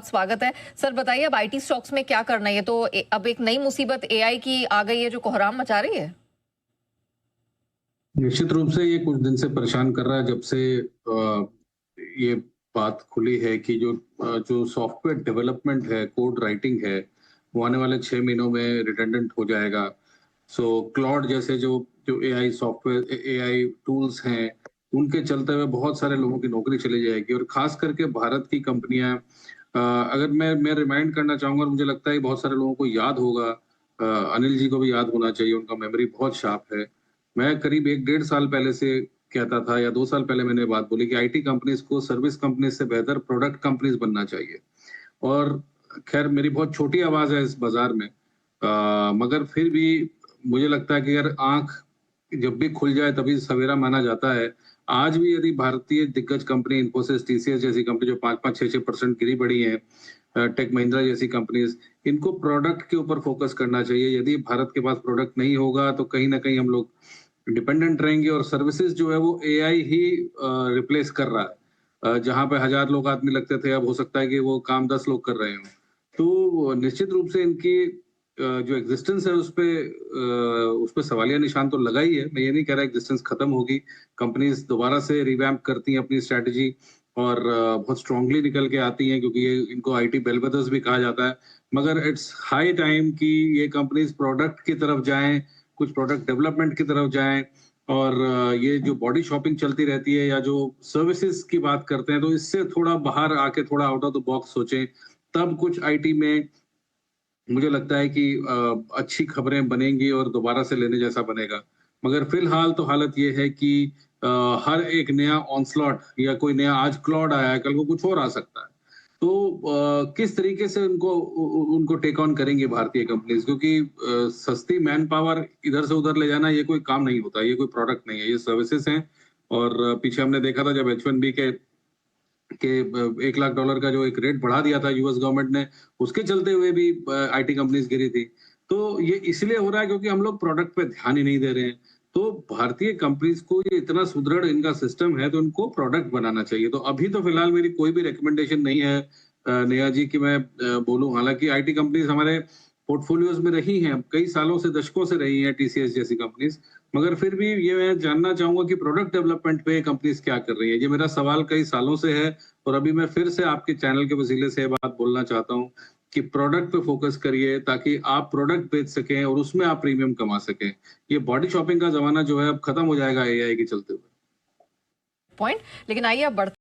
स्वागत है। सर बताइए, अब आईटी स्टॉक्स में क्या करना है? ये तो अब एक नई मुसीबत एआई की आ गई है जो कोहराम मचा रही है। निश्चित रूप से ये कुछ दिन से परेशान कर रहा है जब से ये बात खुली है कि जो सॉफ्टवेयर डेवलपमेंट है, कोड राइटिंग है, वो आने वाले 6 महीनों में रिडंडेंट हो जाएगा। सो क्लॉड जैसे जो जो एआई सॉफ्टवेयर एआई टूल्स हैं, उनके चलते हुए बहुत सारे लोगों की नौकरी चली जाएगी और खास करके भारत की कंपनियां अगर मैं रिमाइंड करना चाहूंगा, मुझे लगता है बहुत सारे लोगों को याद होगा, अनिल जी को भी याद होना चाहिए, उनका मेमोरी बहुत शार्प है। मैं करीब 1 डेढ़ साल पहले से कहता था या 2 साल पहले मैंने बात बोली कि आईटी कंपनीज़ को सर्विस कंपनीज़ से बेहतर प्रोडक्ट कंपनीज़ बनना चाहिए। और ख़ैर मेरी बहुत छोटी आवाज़ है इस बाज़ार में, मगर फिर भी मुझे लगता है कि अगर आँख जब भी खुल जाए तभी सवेरा माना जाता है। आज भी यदि भारतीय दिग्गज कंपनी इन्फोसिस, टीसीएस जैसी कंपनी जो 5-5, 6-6% गिरी पड़ी हैं, टेक महिंद्रा जैसी कंपनीज़, इनको प्रोडक्ट के ऊपर फ़ोकस करना चाहिए। यदि भारत के पास प्रोडक्ट नहीं होगा तो कहीं न कहीं हम लोग डिपेंडेंट रहेंगे और सर्विसेज जो है वो एआई ही रिप्लेस कर रहा है। जहाँ पे 1000 लोग आदमी लगते थे, अब हो सकता है कि वो काम 10 लोग कर रहे हों। तो निश्चित रूप से इनकी जो एग्जिस्टेंस है उस पे सवालिया निशान तो लगा ही है। मैं ये नहीं कह रहा एग्जिस्टेंस खत्म होगी। कंपनीज दोबारा से रिवैम्प करती हैं अपनी स्ट्रैटेजी और बहुत स्ट्रांगली निकल के आती हैं, क्योंकि ये इनको आईटी बेलवेदर्स भी कहा जाता है। मगर इट्स हाई टाइम कि ये कंपनीज प्रोडक्ट की तरफ जाएं, कुछ प्रोडक्ट डेवलपमेंट की तरफ जाएं और ये जो बॉडी शॉपिंग चलती रहती है या जो सर्विसेज की बात करते हैं, तो इससे थोड़ा बाहर आके थोड़ा आउट ऑफ द बॉक्स सोचें। तब कुछ आईटी में मुझे लगता है कि अच्छी खबरें बनेंगी और दोबारा से लेने जैसा बनेगा। मगर फिलहाल तो हालत ये है कि अ, हर एक नया ऑनस्लॉट या कोई नया आज क्लॉड आया है, कल को कुछ और आ सकता है। तो किस तरीके से उनको टेक ऑन करेंगे भारतीय कंपनीज़, क्योंकि सस्ती मैन पावर इधर से उधर ले जाना ये कोई काम नहीं होता, ये कोई प्रोडक्ट नहीं है, ये सर्विसेज़ हैं। और पीछे हमने देखा था जब H-1B के $1 लाख का जो एक रेट बढ़ा दिया था यूएस गवर्नमेंट ने, उसके चलते हुए भी आईटी कंपनीज गिरी थी। तो ये इसलिए हो रहा है क्योंकि हम लोग प्रोडक्ट पे ध्यान ही नहीं दे रहे हैं। तो भारतीय कंपनीज को ये इतना सुदृढ़ इनका सिस्टम है, तो इनको प्रोडक्ट बनाना चाहिए। तो अभी तो फिलहाल मेरी कोई भी रिकमेंडेशन नहीं है नेहा जी कि मैं बोलूँ। हालाँकि आईटी कंपनीज हमारे पोर्टफोलियोज में रही हैं, कई सालों से, दशकों से रही हैं टीसीएस जैसी कंपनीज। मगर फिर भी ये मैं जानना चाहूँगा कि प्रोडक्ट डेवलपमेंट पे कंपनीज क्या कर रही हैं? ये मेरा सवाल कई सालों से है और अभी मैं फिर से आपके चैनल के वसीले से ये बात बोलना चाहता हूँ कि प्रोडक्ट पे फोकस करिए ताकि आप प्रोडक्ट बेच सकें और उसमें आप प्रीमियम कमा सकें। ये बॉडी शॉपिंग का ज़माना जो है अब खत्म हो जाएगा एआई के चलते हुए। पॉइंट। लेकिन आइए अब बढ़ते